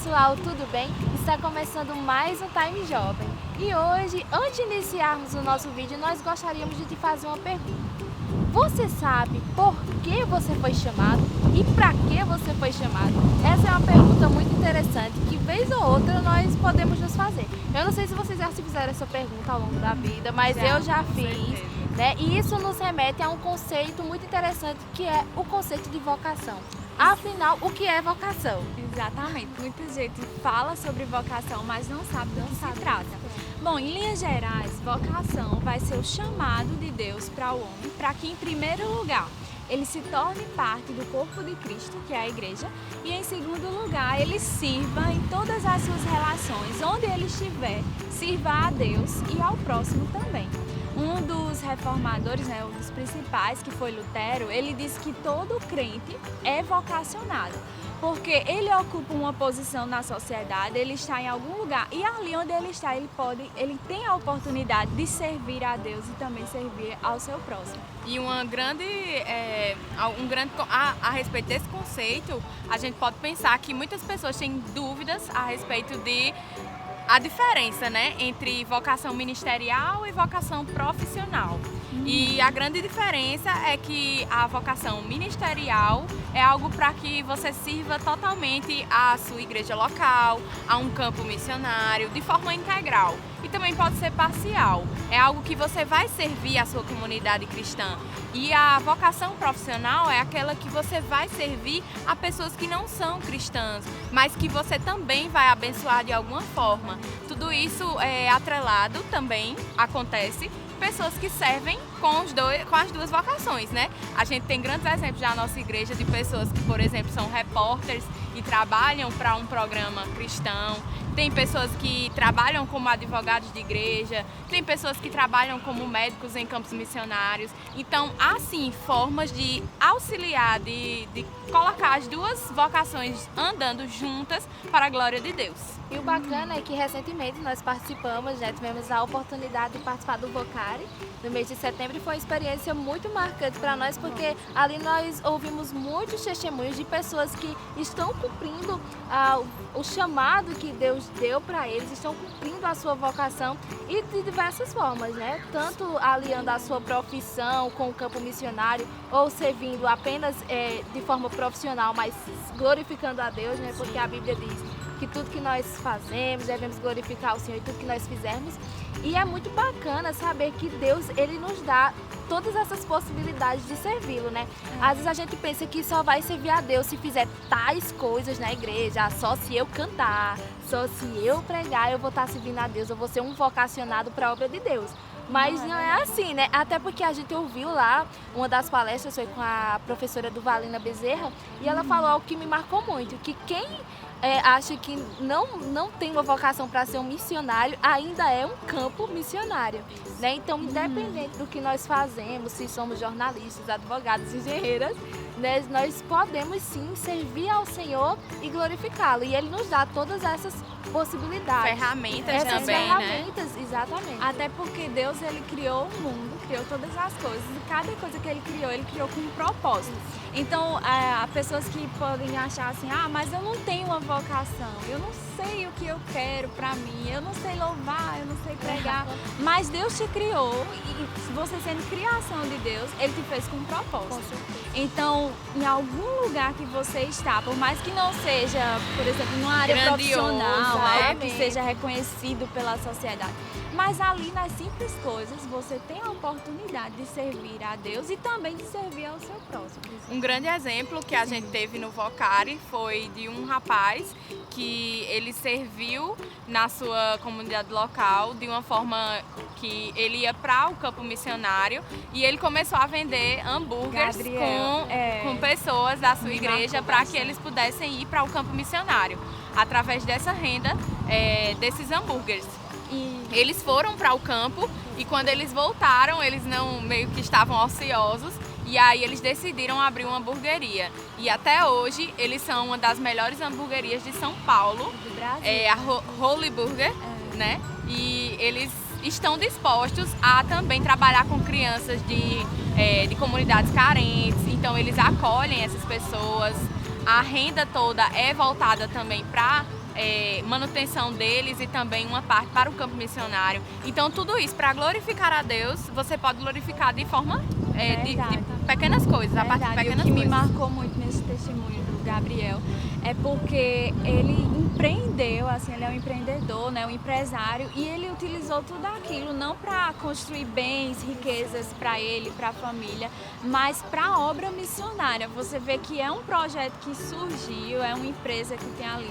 pessoal, tudo bem? Está começando mais um Time Jovem. E hoje, antes de iniciarmos o nosso vídeo, nós gostaríamos de te fazer uma pergunta. Você sabe por que você foi chamado e para que você foi chamado? Essa é uma pergunta muito interessante que, vez ou outra, nós podemos nos fazer. Eu não sei se vocês já se fizeram essa pergunta ao longo da vida, mas eu já fiz, né? E isso nos remete a um conceito muito interessante que é o conceito de vocação. Afinal, o que é vocação? Exatamente. Muita gente fala sobre vocação, mas não sabe do que se trata. Bom, em linhas gerais, vocação vai ser o chamado de Deus para o homem, para que, em primeiro lugar, ele se torne parte do corpo de Cristo, que é a igreja, e em segundo lugar, ele sirva em todas as suas relações, onde ele estiver, sirva a Deus e ao próximo também. Um dos reformadores, um dos principais, que foi Lutero, ele disse que todo crente é vocacionado, porque ele ocupa uma posição na sociedade, ele está em algum lugar e ali onde ele está, ele tem a oportunidade de servir a Deus e também servir ao seu próximo. E a respeito desse conceito, a gente pode pensar que muitas pessoas têm dúvidas a respeito de a diferença, entre vocação ministerial e vocação profissional. E a grande diferença é que a vocação ministerial é algo para que você sirva totalmente à sua igreja local, a um campo missionário, de forma integral. E também pode ser parcial. É algo que você vai servir à sua comunidade cristã. E a vocação profissional é aquela que você vai servir a pessoas que não são cristãs, mas que você também vai abençoar de alguma forma. Tudo isso é atrelado também, acontece, pessoas que servem com as duas vocações, né? A gente tem grandes exemplos na nossa igreja de pessoas que, por exemplo, são repórteres e trabalham para um programa cristão. Tem pessoas que trabalham como advogados de igreja, tem pessoas que trabalham como médicos em campos missionários. Então, há sim formas de auxiliar, de colocar as duas vocações andando juntas para a glória de Deus. E o bacana é que recentemente nós participamos, tivemos a oportunidade de participar do Vocari no mês de setembro e foi uma experiência muito marcante para nós, porque ali nós ouvimos muitos testemunhos de pessoas que estão cumprindo o chamado que Deus deu para eles, estão cumprindo a sua vocação e de diversas formas, tanto aliando a sua profissão com o campo missionário ou servindo apenas de forma profissional, mas glorificando a Deus, porque a Bíblia diz que tudo que nós fazemos, devemos glorificar o Senhor e tudo que nós fizermos. E é muito bacana saber que Deus, Ele nos dá todas essas possibilidades de servi-lo, Às vezes a gente pensa que só vai servir a Deus se fizer tais coisas na igreja, só se eu cantar, só se eu pregar, eu vou estar servindo a Deus, eu vou ser um vocacionado para a obra de Deus. Mas não é assim, Até porque a gente ouviu lá, uma das palestras foi com a professora Duvalina Bezerra, e ela falou algo que me marcou muito, que quem acha que não tem uma vocação para ser um missionário, ainda é um campo missionário, Então, independente do que nós fazemos, se somos jornalistas, advogados, engenheiras, nós podemos sim servir ao Senhor e glorificá-lo. E Ele nos dá todas essas possibilidades. Ferramentas também, ferramentas, exatamente. Até porque Deus, Ele criou o mundo, criou todas as coisas. E cada coisa que Ele criou com um propósito. Então, há pessoas que podem achar assim, mas eu não tenho uma vocação, eu não sei o que eu quero pra mim, eu não sei louvar, eu não sei pregar. Mas Deus te criou e você sendo criação de Deus, Ele te fez com um propósito. Então, em algum lugar que você está, por mais que não seja, por exemplo, numa área profissional, que seja reconhecido pela sociedade, mas ali nas simples coisas você tem a oportunidade de servir a Deus e também de servir ao seu próximo. Um grande exemplo que a gente teve no Vocari foi de um rapaz que ele serviu na sua comunidade local de uma forma que ele ia para o campo missionário e ele começou a vender hambúrgueres com pessoas da sua igreja para que eles pudessem ir para o campo missionário através dessa renda desses hambúrgueres. E eles foram para o campo e quando eles voltaram, eles não meio que estavam ociosos e aí eles decidiram abrir uma hamburgueria. E até hoje eles são uma das melhores hamburguerias de São Paulo, do Brasil, a Holy Burger, E eles estão dispostos a também trabalhar com crianças de comunidades carentes, então eles acolhem essas pessoas. a renda toda é voltada também para manutenção deles e também uma parte para o campo missionário. Então tudo isso para glorificar a Deus, você pode glorificar de forma de pequenas coisas, a partir de pequenas coisas. O que me marcou muito nesse testemunho do Gabriel é porque ele empreendeu, assim, ele é um empreendedor, né, um empresário, e ele utilizou tudo aquilo não para construir bens, riquezas para ele, para a família, mas para a obra missionária. Você vê que é um projeto que surgiu, é uma empresa que tem ali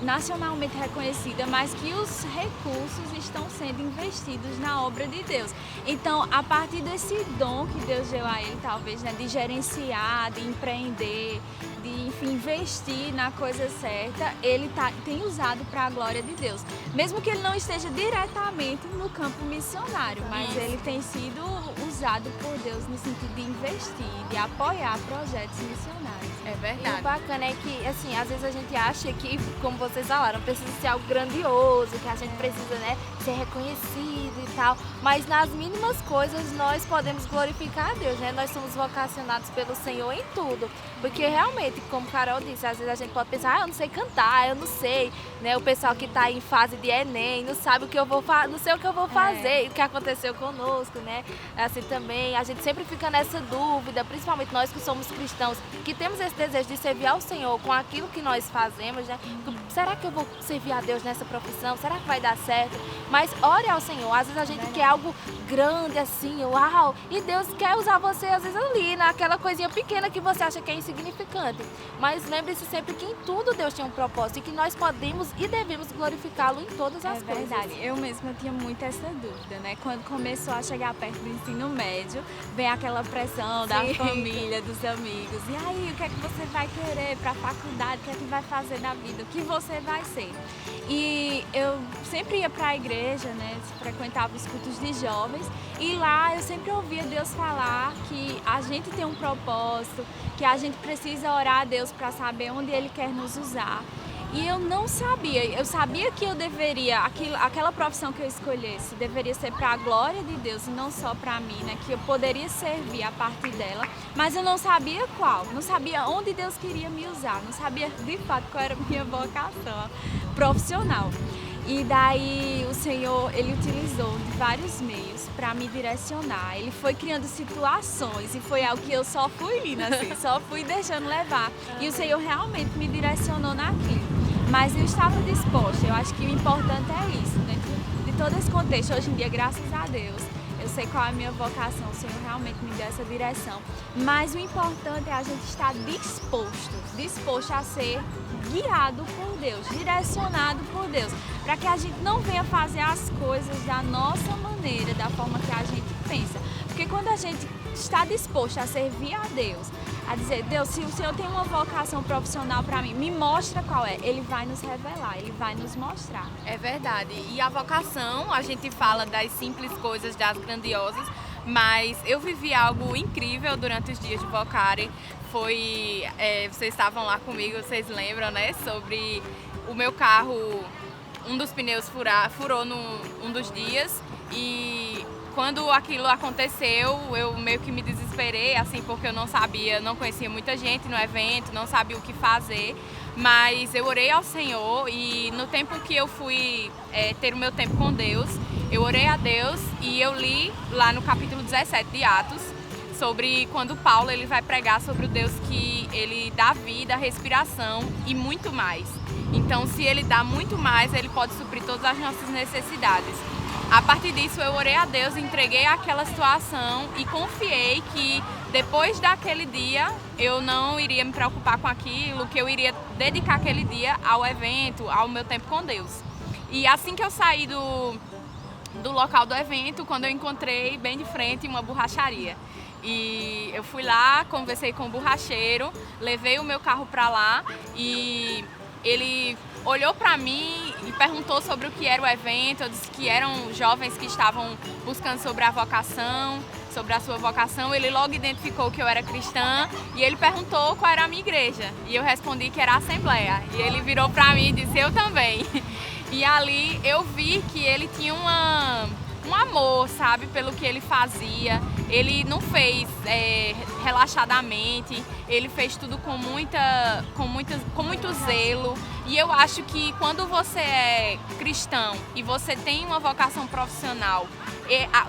nacionalmente reconhecida, mas que os recursos estão sendo investidos na obra de Deus. Então, a partir desse dom que Deus deu a ele, talvez, né, de gerenciar, de empreender, de, enfim, investir na coisa certa, ele tem usado para a glória de Deus. Mesmo que ele não esteja diretamente no campo missionário, mas ele tem sido usado por Deus no sentido de investir, de apoiar projetos missionários. É verdade. E o bacana é que, assim, às vezes a gente acha que, como vocês falaram, precisa ser algo grandioso, que a gente precisa, né, ser reconhecido e tal, mas nas mínimas coisas nós podemos glorificar a Deus, né? Nós somos vocacionados pelo Senhor em tudo, porque realmente, como Carol disse, às vezes a gente pode pensar, eu não sei cantar, eu não sei, né? O pessoal que está em fase de Enem não sabe o que eu vou não sei o que eu vou fazer, o que aconteceu conosco, né? Assim também, a gente sempre fica nessa dúvida, principalmente nós que somos cristãos, que temos esse desejo de servir ao Senhor com aquilo que nós fazemos, né? Será que eu vou servir a Deus nessa profissão? Será que vai dar certo? Mas ore ao Senhor, às vezes a gente quer algo grande assim, uau, e Deus quer usar você às vezes ali, naquela coisinha pequena que você acha que é insignificante. Mas lembre-se sempre que em tudo Deus tem um propósito e que nós podemos e devemos glorificá-lo em todas as coisas. É verdade, eu mesma tinha muito essa dúvida, né? Quando começou a chegar perto do ensino médio, vem aquela pressão da família, dos amigos. E aí, o que é que você vai querer para a faculdade? O que é que vai fazer na vida? O que você vai ser? E eu sempre ia para a igreja, né? Frequentava os cultos de jovens e lá eu sempre ouvia Deus falar que a gente tem um propósito, que a gente precisa orar a Deus para saber onde Ele quer nos usar. E eu não sabia, eu sabia que eu deveria, aquela profissão que eu escolhesse, deveria ser para a glória de Deus e não só para mim, né? Que eu poderia servir a partir dela, mas eu não sabia qual, não sabia onde Deus queria me usar, não sabia de fato qual era a minha vocação profissional. E daí o Senhor, Ele utilizou de vários meios para me direcionar. Ele foi criando situações e foi algo que eu só fui indo assim, só fui deixando levar. E o Senhor realmente me direcionou naquilo. Mas eu estava disposta, eu acho que o importante é isso, dentro de todo esse contexto. Hoje em dia, graças a Deus, eu sei qual é a minha vocação, o Senhor realmente me deu essa direção. Mas o importante é a gente estar disposto a ser guiado por Deus, direcionado por Deus, para que a gente não venha fazer as coisas da nossa maneira, da forma que a gente pensa. Porque quando a gente está disposto a servir a Deus, a dizer, Deus, se o Senhor tem uma vocação profissional para mim, me mostra qual é. Ele vai nos revelar, Ele vai nos mostrar. É verdade. E a vocação, a gente fala das simples coisas, das grandiosas, mas eu vivi algo incrível durante os dias de Vocari. Foi, vocês estavam lá comigo, vocês lembram, né? Sobre o meu carro, um dos pneus furou um dos dias e quando aquilo aconteceu, eu meio que me desesperei, assim, porque eu não conhecia muita gente no evento, não sabia o que fazer, mas eu orei ao Senhor e no tempo que eu fui ter o meu tempo com Deus, eu orei a Deus e eu li lá no capítulo 17 de Atos, sobre quando Paulo ele vai pregar sobre o Deus que ele dá vida, respiração e muito mais. Então, se ele dá muito mais, ele pode suprir todas as nossas necessidades. A partir disso, eu orei a Deus, entreguei aquela situação e confiei que depois daquele dia eu não iria me preocupar com aquilo, que eu iria dedicar aquele dia ao evento, ao meu tempo com Deus. E assim que eu saí do local do evento, quando eu encontrei bem de frente uma borracharia. E eu fui lá, conversei com o borracheiro, levei o meu carro para lá e ele olhou para mim e perguntou sobre o que era o evento. Eu disse que eram jovens que estavam buscando sobre a vocação, sobre a sua vocação. Ele logo identificou que eu era cristã e ele perguntou qual era a minha igreja. E eu respondi que era a Assembleia. E ele virou para mim e disse, eu também. E ali eu vi que ele tinha um amor, sabe, pelo que ele fazia. ele não fez relaxadamente, ele fez tudo com muito zelo. E eu acho que quando você é cristão e você tem uma vocação profissional,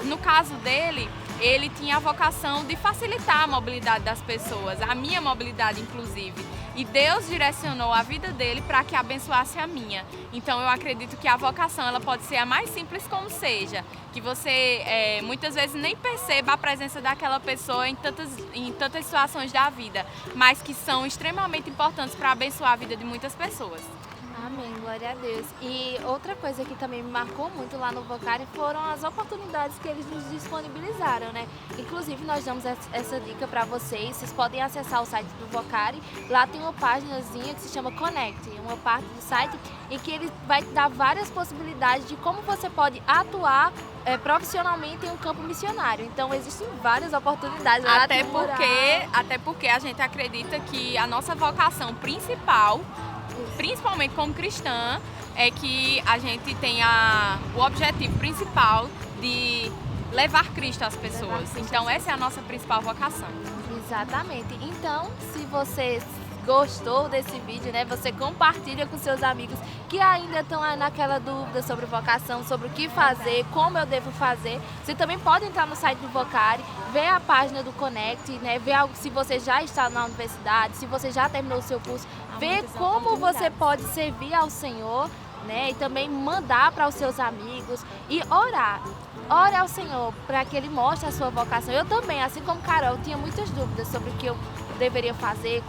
no caso dele, ele tinha a vocação de facilitar a mobilidade das pessoas, a minha mobilidade inclusive. E Deus direcionou a vida dele para que abençoasse a minha. Então eu acredito que a vocação ela pode ser a mais simples como seja, que você muitas vezes nem perceba a presença daquela pessoa em tantas situações da vida, mas que são extremamente importantes para abençoar a vida de muitas pessoas. Amém, glória a Deus. E outra coisa que também me marcou muito lá no Vocari foram as oportunidades que eles nos disponibilizaram, né? Inclusive, nós damos essa dica para vocês podem acessar o site do Vocari, lá tem uma páginazinha que se chama Connect, uma parte do site em que ele vai dar várias possibilidades de como você pode atuar profissionalmente em um campo missionário. Então, existem várias oportunidades. Lá Até porque a gente acredita que a nossa vocação principal, principalmente como cristã, é que a gente tenha o objetivo principal de levar Cristo às pessoas. Então essa é a nossa principal vocação. Exatamente. Então, se você gostou desse vídeo, né, você compartilha com seus amigos que ainda estão naquela dúvida sobre vocação, sobre o que fazer, como eu devo fazer. Você também pode entrar no site do Vocari, ver a página do Connect, né, ver algo se você já está na universidade, se você já terminou o seu curso, ver como você pode servir ao Senhor, né, e também mandar para os seus amigos e orar. Ore ao Senhor para que Ele mostre a sua vocação. Eu também, assim como Carol, tinha muitas dúvidas sobre o que eu deveria fazer,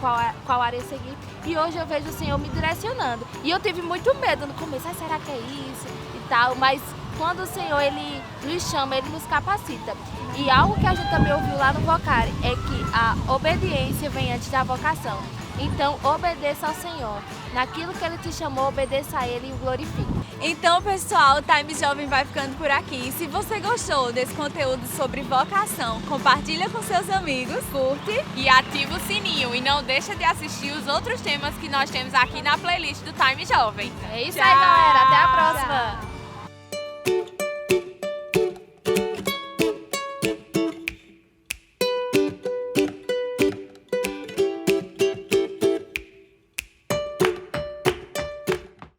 qual área seguir. E hoje eu vejo o Senhor me direcionando. E eu tive muito medo no começo, será que é isso e tal? Mas quando o Senhor Ele nos chama, Ele nos capacita. E algo que a gente também ouviu lá no Vocari é que a obediência vem antes da vocação. Então, obedeça ao Senhor. Naquilo que Ele te chamou, obedeça a Ele e o glorifique. Então, pessoal, o Time Jovem vai ficando por aqui. Se você gostou desse conteúdo sobre vocação, compartilha com seus amigos, curte e ativa o sininho. E não deixa de assistir os outros temas que nós temos aqui na playlist do Time Jovem. É isso aí, galera. Até a próxima. Tchau.